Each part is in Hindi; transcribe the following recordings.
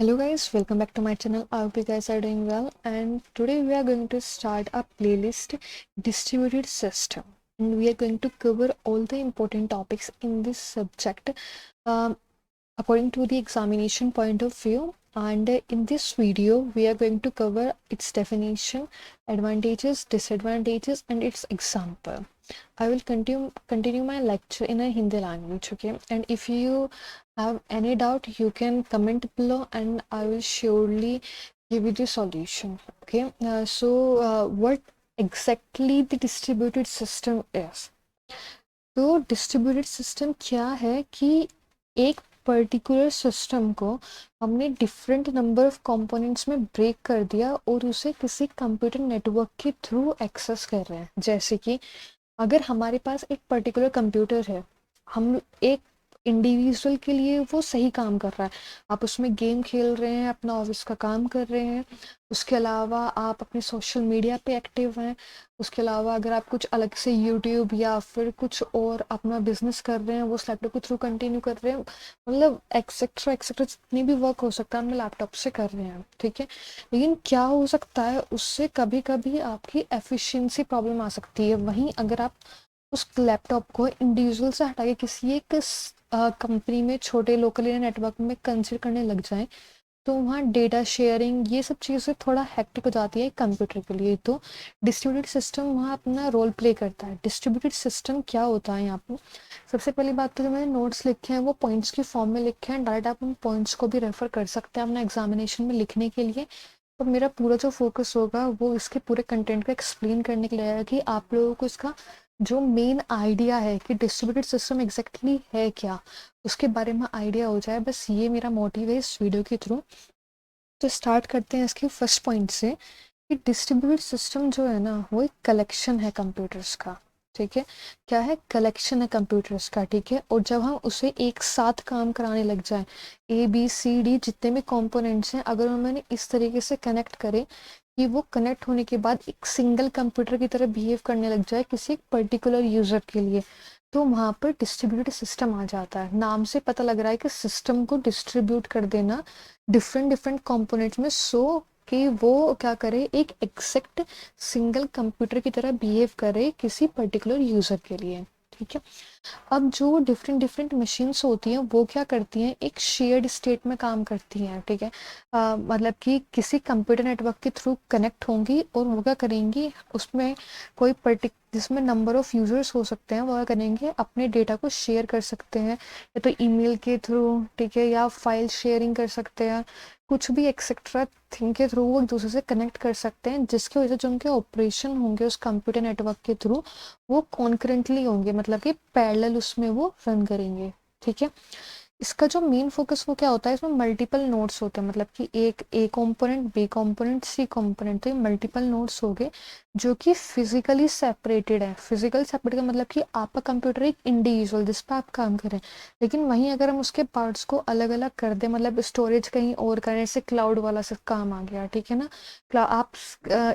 Hello guys, welcome back to my channel. I hope you guys are doing well, and today we are going to start a playlist distributed system, and we are going to cover all the important topics in this subject um, according to the examination point of view. And in this video we are going to cover its definition, advantages, disadvantages, and its example. I will continue my lecture in a Hindi language, okay? And if you have any doubt, you can comment below, and I will surely give you the solution, okay? What exactly the distributed system is? तो डिस्ट्रीब्यूटेड सिस्टम क्या है कि एक पर्टिकुलर सिस्टम को हमने डिफरेंट नंबर ऑफ कंपोनेंट्स में ब्रेक कर दिया और उसे किसी कंप्यूटर नेटवर्क के थ्रू एक्सेस कर रहे हैं। जैसे कि अगर हमारे पास एक पर्टिकुलर कंप्यूटर है, हम एक इंडिविजुअल के लिए वो सही काम कर रहा है, आप उसमें गेम खेल रहे हैं, अपना ऑफिस का काम कर रहे हैं, उसके अलावा आप अपने सोशल मीडिया पे एक्टिव हैं, उसके अलावा अगर आप कुछ अलग से यूट्यूब या फिर कुछ और अपना बिजनेस कर रहे हैं वो उस लैपटॉप के थ्रू कंटिन्यू कर रहे हैं, मतलब एक्सेट्रा एक्सेट्रा जितनी भी वर्क हो सकता है हम लैपटॉप से कर रहे हैं, ठीक है। लेकिन क्या हो सकता है, उससे कभी कभी आपकी एफिशिएंसी प्रॉब्लम आ सकती है। वहीं अगर आप उस लैपटॉप को इंडिविजुअल से हटा के किसी एक कंपनी में छोटे लोकल एरिया नेटवर्क में कंसिडर करने लग जाएं, तो वहाँ डेटा शेयरिंग ये सब चीज़ें थोड़ा हेक्टिक हो जाती है कंप्यूटर के लिए। तो डिस्ट्रीब्यूटेड सिस्टम वहाँ अपना रोल प्ले करता है। डिस्ट्रीब्यूटेड सिस्टम क्या होता है यहाँ पर? सबसे पहली बात तो जो मैंने नोट्स लिखे हैं वो पॉइंट्स की फॉर्म में लिखे हैं, डायरेक्ट आप उन पॉइंट्स को भी रेफर कर सकते हैं अपना एग्जामिनेशन में लिखने के लिए। तो मेरा पूरा जो फोकस होगा वो इसके पूरे कंटेंट को एक्सप्लेन करने के लिए रहेगा कि आप लोगों को इसका जो मेन आइडिया है कि डिस्ट्रीब्यूटेड सिस्टम एग्जैक्टली है क्या, उसके बारे में आइडिया हो जाए। बस ये मेरा मोटिव है इस वीडियो के थ्रू। तो स्टार्ट करते हैं इसके फर्स्ट पॉइंट से कि डिस्ट्रीब्यूटेड सिस्टम जो है ना वो एक कलेक्शन है कंप्यूटर्स का, ठीक है। क्या है? कलेक्शन है कंप्यूटर्स का, ठीक है। और जब हम उसे एक साथ काम कराने लग जाए, ABCD जितने भी कंपोनेंट्स हैं अगर उन्होंने इस तरीके से कनेक्ट करे कि वो कनेक्ट होने के बाद एक सिंगल कंप्यूटर की तरह बिहेव करने लग जाए किसी एक पर्टिकुलर यूज़र के लिए, तो वहाँ पर डिस्ट्रीब्यूटेड सिस्टम आ जाता है। नाम से पता लग रहा है कि सिस्टम को डिस्ट्रीब्यूट कर देना डिफरेंट डिफरेंट कंपोनेंट्स में, सो कि वो क्या करे, एक एग्जैक्ट सिंगल कंप्यूटर की तरह बिहेव करे किसी पर्टिकुलर यूज़र के लिए, ठीक है। अब जो डिफरेंट डिफरेंट मशीन्स होती हैं वो क्या करती हैं, एक शेयर्ड स्टेट में काम करती हैं, ठीक है। मतलब कि किसी कंप्यूटर नेटवर्क के थ्रू कनेक्ट होंगी और वो क्या करेंगी, उसमें कोई जिसमें नंबर ऑफ यूजर्स हो सकते हैं वो क्या करेंगे, अपने डेटा को शेयर कर सकते हैं, या तो ईमेल के थ्रू, ठीक है, या फाइल शेयरिंग कर सकते हैं, कुछ भी एक्सेट्रा थिंग के थ्रू वो एक दूसरे से कनेक्ट कर सकते हैं, जिसकी वजह से जो उनके ऑपरेशन होंगे उस कंप्यूटर नेटवर्क के थ्रू वो कॉन्करेंटली होंगे, मतलब कि पैरेलल उसमें वो रन करेंगे, ठीक है। इसका जो मेन फोकस वो क्या होता है, इसमें मल्टीपल नोड्स होते हैं, मतलब कि एक A component, B component, C component, तो ये मल्टीपल नोड्स हो गए जो कि फिजिकली सेपरेटेड है। फिजिकल सेपरेट का मतलब कि आपका कंप्यूटर एक इंडिविजुअल जिस पर आप काम करें, लेकिन वहीं अगर हम उसके पार्ट्स को अलग अलग कर दें, मतलब स्टोरेज कहीं और करें, जैसे क्लाउड वाला सब काम आ गया, ठीक है ना। आप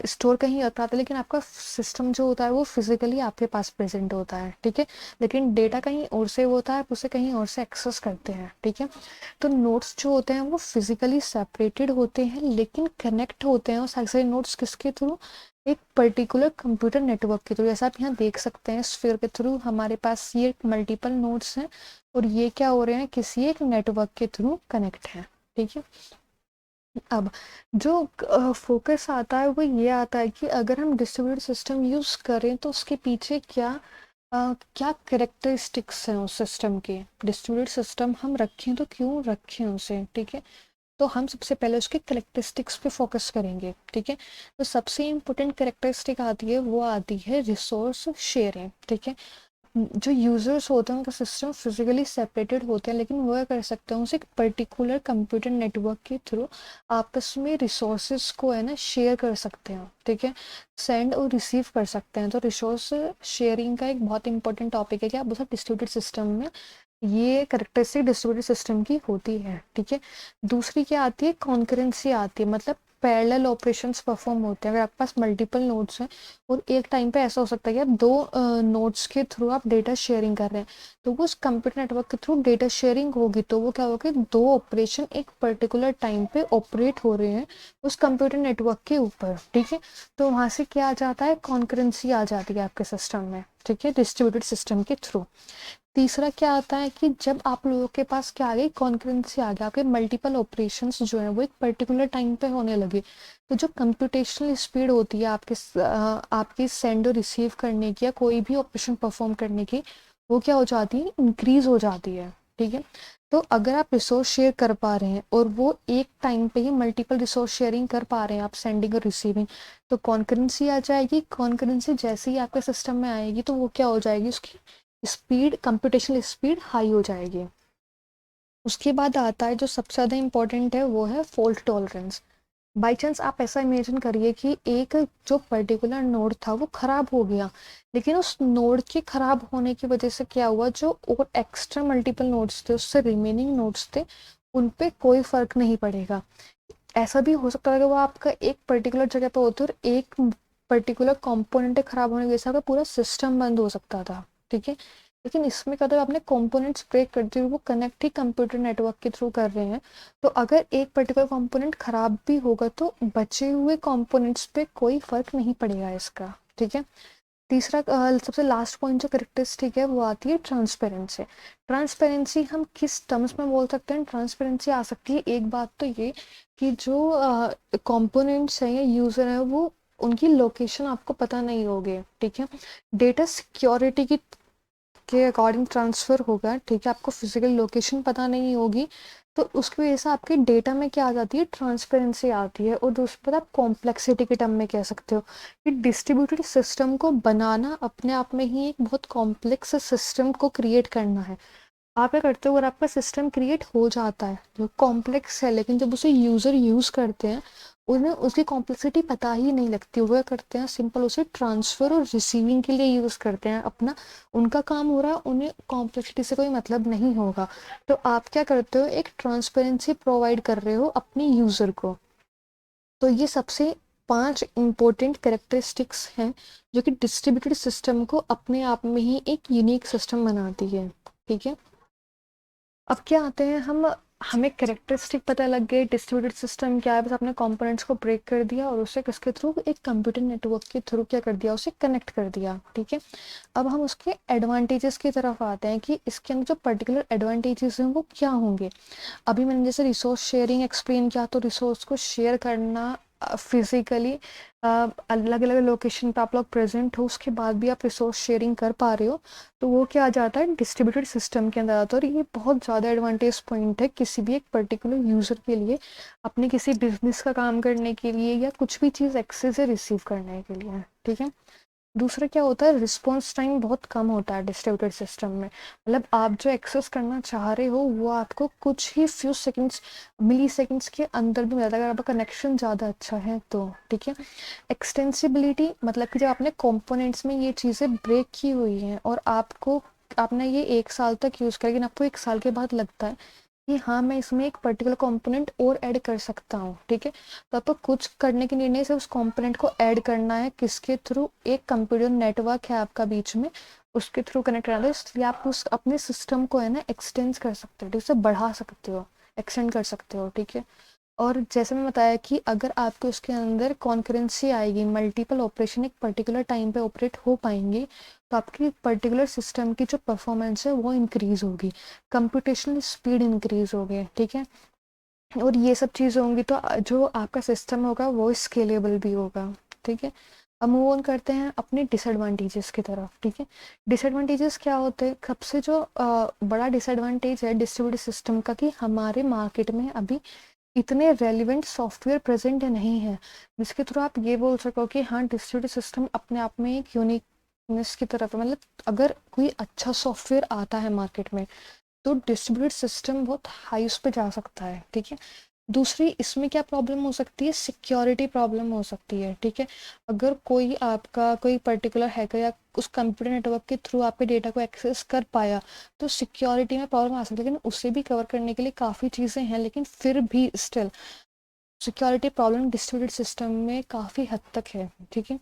स्टोर कहीं और कराते हैं लेकिन आपका सिस्टम जो होता है वो फिजिकली आपके पास प्रेजेंट होता है, ठीक है, लेकिन डेटा कहीं और से होता है, आप उसे कहीं और से एक्सेस करते हैं, ठीक है। तो नोट्स जो होते हैं वो फिजिकली सेपरेटेड होते हैं लेकिन कनेक्ट होते हैं, और सारे नोट्स किसके थ्रू, एक पर्टिकुलर कंप्यूटर नेटवर्क के थ्रू। जैसा आप यहाँ देख सकते हैं स्फीयर के थ्रू हमारे पास ये मल्टीपल नोड्स हैं और ये क्या हो रहे हैं, किसी एक नेटवर्क के थ्रू कनेक्ट है, ठीक है। अब जो फोकस आता है वो ये आता है कि अगर हम डिस्ट्रीब्यूटेड सिस्टम यूज़ करें तो उसके पीछे क्या करेक्टरिस्टिक्स हैं उस सिस्टम के। डिस्ट्रीब्यूटेड सिस्टम हम रखें तो क्यों रखें उसे, ठीक है। तो हम सबसे पहले उसके करेक्टरिस्टिक्स पे फोकस करेंगे, ठीक है। तो सबसे इम्पोर्टेंट करेक्टरिस्टिक आती है, वो आती है रिसोर्स शेयरिंग, ठीक है। जो यूजर्स होते हैं उनका सिस्टम फिजिकली सेपरेटेड होते हैं, लेकिन वो कर सकते हैं उसे एक पर्टिकुलर कंप्यूटर नेटवर्क के थ्रू आपस में रिसोर्सेज को है ना शेयर कर सकते हैं, ठीक है, सेंड और रिसीव कर सकते हैं। तो रिसोर्स शेयरिंग का एक बहुत इंपॉर्टेंट टॉपिक है कि आप उसे डिस्ट्रीब्यूटेड सिस्टम में ये करेक्टरिस्टिक डिस्ट्रीब्यूटेड सिस्टम की होती है, ठीक है। दूसरी क्या आती है, कॉन्करेंसी आती है, मतलब पैरेलल ऑपरेशंस परफॉर्म होते हैं। अगर आपके पास मल्टीपल नोड्स हैं और एक टाइम पे ऐसा हो सकता है कि आप दो नोड्स के थ्रू आप डेटा शेयरिंग कर रहे हैं, तो वो उस कंप्यूटर नेटवर्क के थ्रू डेटा शेयरिंग होगी, तो वो क्या होगा, दो ऑपरेशन एक पर्टिकुलर टाइम पे ऑपरेट हो रहे हैं उस कंप्यूटर नेटवर्क के ऊपर, ठीक है। तो वहाँ से क्या आ जाता है, कॉन्करेंसी आ जाती है आपके सिस्टम में, ठीक है, डिस्ट्रीब्यूटेड सिस्टम के थ्रू। तीसरा क्या आता है कि जब आप लोगों के पास क्या आ गई, कॉन्करेंसी आ गया, आपके मल्टीपल ऑपरेशंस जो है वो एक पर्टिकुलर टाइम पे होने लगे, तो जो कंप्यूटेशनल स्पीड होती है आपकी सेंड और रिसीव करने की या कोई भी ऑपरेशन परफॉर्म करने की, वो क्या हो जाती है, इंक्रीज हो जाती है, ठीक है। तो अगर आप रिसोर्स शेयर कर पा रहे हैं और वो एक टाइम पे ही मल्टीपल रिसोर्स शेयरिंग कर पा रहे हैं, आप सेंडिंग और रिसीविंग, तो कॉन्करेंसी आ जाएगी। कॉन्करेंसी जैसे ही आपके सिस्टम में आएगी तो वो क्या हो जाएगी, उसकी स्पीड, कंप्यूटेशनल स्पीड हाई हो जाएगी। उसके बाद आता है जो सबसे ज़्यादा इंपॉर्टेंट है, वो है फॉल्ट टॉलरेंस। बाई चांस आप ऐसा इमेजिन करिए कि एक जो पर्टिकुलर नोड था वो ख़राब हो गया, लेकिन उस नोड के ख़राब होने की वजह से क्या हुआ, जो और एक्स्ट्रा मल्टीपल नोड्स थे, उससे रिमेनिंग नोड्स थे, उन पे कोई फ़र्क नहीं पड़ेगा। ऐसा भी हो सकता है कि वो आपका एक पर्टिकुलर जगह पे होते और एक पर्टिकुलर कंपोनेंट खराब होने की वजह से आपका पूरा सिस्टम बंद हो सकता था, ठीक है। लेकिन इसमें क्या होता है, आपने कंपोनेंट्स ब्रेक करते हुए वो कनेक्ट ही कंप्यूटर नेटवर्क के थ्रू कर रहे हैं, तो अगर एक पर्टिकुलर कंपोनेंट खराब भी होगा तो बचे हुए कंपोनेंट्स पे कोई फर्क नहीं पड़ेगा इसका, ठीक है। तीसरा सबसे लास्ट पॉइंट जो करेक्टरिस्टिक है वो आती है ट्रांसपेरेंसी। ट्रांसपेरेंसी हम किस टर्म्स में बोल सकते हैं, ट्रांसपेरेंसी आ सकती है, एक बात तो ये कि जो कंपोनेंट्स हैं या यूज़र हैं वो उनकी लोकेशन आपको पता नहीं होगी, ठीक है। डेटा सिक्योरिटी की के अकॉर्डिंग ट्रांसफ़र होगा, ठीक है, आपको फिजिकल लोकेशन पता नहीं होगी, तो उसकी वजह से आपके डेटा में क्या आ जाती है, ट्रांसपेरेंसी आती है। और दूसरी बात, आप कॉम्प्लेक्सिटी के टर्म में कह सकते हो कि डिस्ट्रीब्यूटेड सिस्टम को बनाना अपने आप में ही एक बहुत कॉम्प्लेक्स सिस्टम को क्रिएट करना है। आप क्या करते हो, अगर आपका सिस्टम क्रिएट हो जाता है जो कॉम्प्लेक्स है, लेकिन जब उसे यूज़र यूज़ करते हैं उन्हें उसकी कॉम्प्लेक्सिटी पता ही नहीं लगती, वो क्या करते हैं, सिंपल उसे ट्रांसफ़र और रिसीविंग के लिए यूज़ करते हैं अपना, उनका काम हो रहा है, उन्हें कॉम्प्लेक्सिटी से कोई मतलब नहीं होगा। तो आप क्या करते हो, एक ट्रांसपेरेंसी प्रोवाइड कर रहे हो अपने यूज़र को। तो ये सबसे 5 इम्पोर्टेंट कैरेक्टरिस्टिक्स हैं जो कि डिस्ट्रीब्यूटेड सिस्टम को अपने आप में ही एक यूनिक सिस्टम बनाती है, ठीक है। अब क्या आते हैं हम, हमें कैरेक्टरिस्टिक पता लग गए, डिस्ट्रीब्यूटेड सिस्टम क्या है, बस आपने कंपोनेंट्स को ब्रेक कर दिया और उसे किसके थ्रू, एक कंप्यूटर नेटवर्क के थ्रू क्या कर दिया, उसे कनेक्ट कर दिया, ठीक है। अब हम उसके एडवांटेजेस की तरफ आते हैं कि इसके अंदर जो पर्टिकुलर एडवांटेजेस हैं वो क्या होंगे। अभी मैंने जैसे रिसोर्स शेयरिंग एक्सप्लेन किया, तो रिसोर्स को शेयर करना फिजिकली अलग अलग लोकेशन पे आप लोग प्रेजेंट हो, उसके बाद भी आप रिसोर्स शेयरिंग कर पा रहे हो, तो वो क्या आ जाता है, डिस्ट्रीब्यूटेड सिस्टम के अंदर आता है। और ये बहुत ज़्यादा एडवांटेज पॉइंट है किसी भी एक पर्टिकुलर यूज़र के लिए, अपने किसी बिजनेस का काम करने के लिए या कुछ भी चीज़ एक्सेस से रिसीव करने के लिए, ठीक है। दूसरा क्या होता है, रिस्पॉन्स टाइम बहुत कम होता है डिस्ट्रीब्यूटेड सिस्टम में, मतलब आप जो एक्सेस करना चाह रहे हो वो आपको कुछ ही फ्यू सेकंड्स, मिली सेकंड्स के अंदर भी मिलता है, अगर आपका कनेक्शन ज़्यादा अच्छा है तो, ठीक है। एक्सटेंसिबिलिटी मतलब कि जब आपने कंपोनेंट्स में ये चीज़ें ब्रेक की हुई हैं और आपने ये 1 साल तक यूज़ किया, लेकिन आपको 1 साल के बाद लगता है कि हाँ मैं इसमें एक पर्टिकुलर कंपोनेंट और ऐड कर सकता हूँ, ठीक है। तो आपको कुछ करने के निर्णय से उस कंपोनेंट को ऐड करना है, किसके थ्रू, एक कंप्यूटर नेटवर्क है आपका बीच में, उसके थ्रू कनेक्ट करना है, इसलिए आप उस अपने सिस्टम को है ना एक्सटेंड कर सकते हो, ठीक है, उसे बढ़ा सकते हो, एक्सटेंड कर सकते हो, ठीक है। और जैसे मैं बताया कि अगर आपको उसके अंदर कॉन्करेंसी आएगी, मल्टीपल ऑपरेशन एक पर्टिकुलर टाइम पे ऑपरेट हो पाएंगे, तो आपकी पर्टिकुलर सिस्टम की जो परफॉर्मेंस है वो इंक्रीज होगी, कंप्यूटेशनल स्पीड इंक्रीज होगी, ठीक है। और ये सब चीज़ें होंगी तो जो आपका सिस्टम होगा वो स्केलेबल भी होगा, ठीक है। अब मूव ऑन करते हैं अपने डिसएडवांटेजेस की तरफ, ठीक है। डिसएडवांटेजेस क्या होते हैं, सबसे जो बड़ा डिसएडवांटेज है डिस्ट्रीब्यूटेड सिस्टम का कि हमारे मार्केट में अभी इतने रेलिवेंट सॉफ्टवेयर प्रेजेंट नहीं है जिसके थ्रू आप ये बोल सको कि हाँ डिस्ट्रीब्यूटेड सिस्टम अपने आप में एक यूनिकनेस की तरफ है। मतलब अगर कोई अच्छा सॉफ्टवेयर आता है मार्केट में तो डिस्ट्रीब्यूटेड सिस्टम बहुत हाई उस पे जा सकता है, ठीक है। दूसरी इसमें क्या प्रॉब्लम हो सकती है, सिक्योरिटी प्रॉब्लम हो सकती है, ठीक है। अगर कोई आपका कोई पर्टिकुलर हैकर या उस कंप्यूटर नेटवर्क के थ्रू आपके डेटा को एक्सेस कर पाया तो सिक्योरिटी में प्रॉब्लम आ सकती है, लेकिन उसे भी कवर करने के लिए काफ़ी चीज़ें हैं, लेकिन फिर भी still security problem distributed system में काफ़ी हद तक है, ठीक है।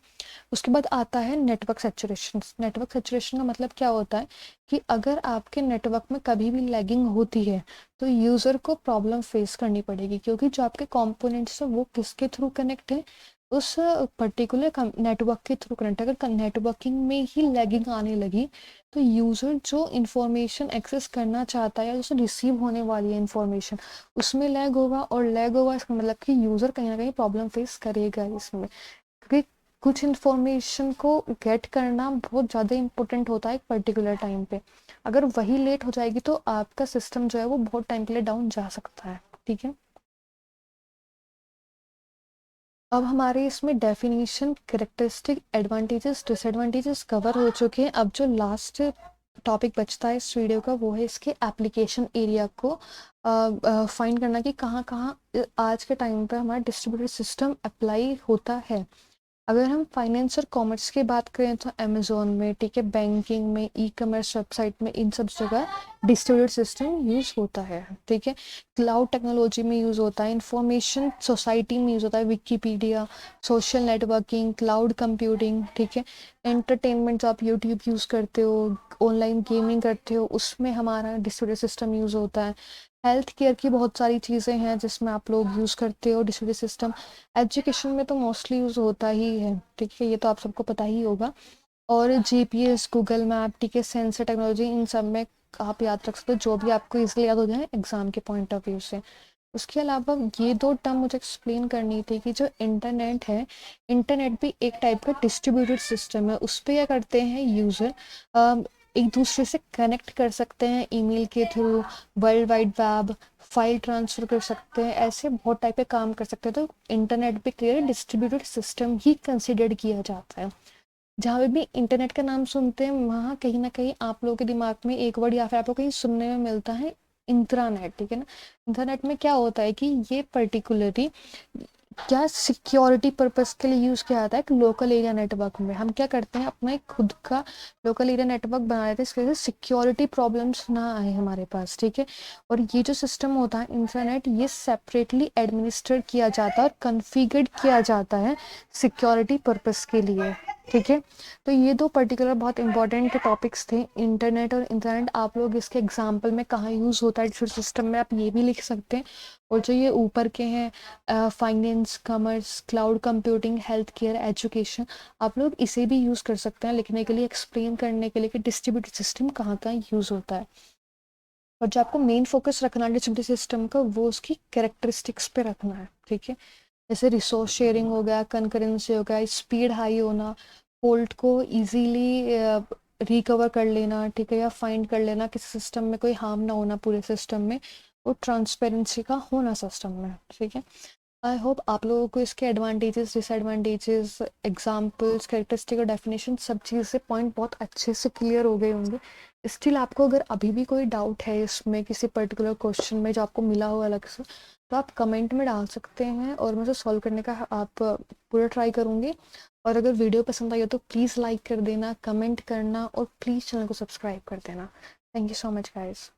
उसके बाद आता है नेटवर्क सैचुरेशन। नेटवर्क सैचुरेशन का मतलब क्या होता है कि अगर आपके नेटवर्क में कभी भी लैगिंग होती है तो यूज़र को प्रॉब्लम फेस करनी पड़ेगी, क्योंकि जो आपके कंपोनेंट्स हैं वो किसके थ्रू कनेक्ट है, उस पर्टिकुलर नेटवर्क के थ्रू कनेक्ट। अगर नेटवर्किंग में ही लैगिंग आने लगी तो यूज़र जो इंफॉर्मेशन एक्सेस करना चाहता है या जो रिसीव होने वाली है इंफॉर्मेशन, उसमें लैग होगा, और लैग होगा इसका मतलब कि यूज़र कहीं ना कहीं प्रॉब्लम फेस करेगा इसमें, क्योंकि कुछ इन्फॉर्मेशन को गेट करना बहुत ज़्यादा इंपॉर्टेंट होता है एक पर्टिकुलर टाइम पे। अगर वही लेट हो जाएगी तो आपका सिस्टम जो है वो बहुत टाइम के लिए डाउन जा सकता है, ठीक है। अब हमारे इसमें definition, characteristic, advantages, disadvantages cover हो चुके हैं। अब जो लास्ट टॉपिक बचता है इस वीडियो का वो है इसके एप्लीकेशन एरिया को फाइंड करना कि कहाँ कहाँ आज के टाइम पर हमारा डिस्ट्रीब्यूटेड सिस्टम अप्लाई होता है। अगर हम फाइनेंस और कॉमर्स की बात करें तो अमेजोन में, ठीक है, बैंकिंग में, ई कॉमर्स वेबसाइट में, इन सब जगह डिस्ट्रीब्यूटेड सिस्टम यूज़ होता है, ठीक है। क्लाउड टेक्नोलॉजी में यूज़ होता है, इंफॉर्मेशन सोसाइटी में यूज़ होता है, Wikipedia, social networking, cloud computing, ठीक है। एंटरटेनमेंट जो आप यूट्यूब यूज़ करते हो, ऑनलाइन गेमिंग करते हो, उसमें हमारा डिस्ट्रीब्यूटेड सिस्टम यूज़ होता है। हेल्थ केयर की बहुत सारी चीज़ें हैं जिसमें आप लोग यूज़ करते हो डिस्ट्रीब्यूटेड सिस्टम। एजुकेशन में तो मोस्टली यूज़ होता ही है, ठीक है, ये तो आप सबको पता ही होगा। और जीपीएस, गूगल मैप, ठीक है, सेंसर टेक्नोलॉजी, इन सब में आप याद रख सकते हो जो भी आपको इजीली याद हो जाए एग्जाम के पॉइंट ऑफ व्यू से। उसके अलावा ये दो टर्म मुझे एक्सप्लेन करनी थी कि जो इंटरनेट है, इंटरनेट भी एक टाइप का डिस्ट्रीब्यूटेड सिस्टम है। उस पर क्या करते हैं यूज़र, एक दूसरे से कनेक्ट कर सकते हैं ईमेल के through, world wide web, file transfer कर सकते हैं, ऐसे बहुत टाइप के काम कर सकते हैं। तो इंटरनेट भी क्लियर डिस्ट्रीब्यूटेड सिस्टम ही कंसिडर किया जाता है। जहाँ भी इंटरनेट का नाम सुनते हैं वहाँ कहीं ना कहीं आप लोगों के दिमाग में एक वर्ड या फिर आपको कहीं सुनने में मिलता है इंट्रानेट, ठीक है ना। इंटरनेट में क्या होता है कि ये पर्टिकुलरली क्या सिक्योरिटी पर्पस के लिए यूज़ किया जाता है। एक लोकल एरिया नेटवर्क में हम क्या करते हैं, अपना एक खुद का लोकल एरिया नेटवर्क बना लेते हैं, इसकी वजह से सिक्योरिटी प्रॉब्लम्स ना आए हमारे पास, ठीक है। और ये जो सिस्टम होता है इंटरनेट, ये सेपरेटली एडमिनिस्टर किया जाता है और कन्फिगर्ड किया जाता है सिक्योरिटी पर्पस के लिए, ठीक है। तो ये दो पर्टिकुलर बहुत इंपॉर्टेंट टॉपिक्स थे, इंटरनेट और इंटरनेट। आप लोग इसके एग्जाम्पल में कहाँ यूज़ होता है सिस्टम में आप ये भी लिख सकते हैं। और जो ये ऊपर के हैं finance, commerce, cloud computing, health care, education, आप लोग इसे भी यूज़ कर सकते हैं लिखने के लिए, एक्सप्लेन करने के लिए कि डिस्ट्रीब्यूटेड सिस्टम कहाँ कहाँ यूज़ होता है। और जो आपको मेन फोकस रखना है डिस्ट्रीब्यूटेड सिस्टम का वो उसकी कैरेक्टरिस्टिक्स पे रखना है, ठीक है। जैसे रिसोर्स शेयरिंग हो गया, कंकरेंसी हो गया, स्पीड हाई होना, फॉल्ट को इजीली रिकवर कर लेना, ठीक है, या फाइंड कर लेना, किसी सिस्टम में कोई हार्म ना होना पूरे सिस्टम में, और ट्रांसपेरेंसी का होना सिस्टम में, ठीक है। आई होप आप लोगों को इसके एडवांटेजेस, डिसएडवांटेजेस, एग्जाम्पल्स, कैरेक्टरिस्टिक और डेफिनेशन सब चीज़ से पॉइंट बहुत अच्छे से क्लियर हो गए होंगे। स्टिल आपको अगर अभी भी कोई डाउट है इसमें किसी पर्टिकुलर क्वेश्चन में जो आपको मिला हो अलग से, तो आप कमेंट में डाल सकते हैं और मैं उसे सॉल्व करने का आप पूरा ट्राई करूँगी। और अगर वीडियो पसंद आई हो तो प्लीज़ लाइक कर देना, कमेंट करना और प्लीज़ चैनल को सब्सक्राइब कर देना। Thank you so much guys.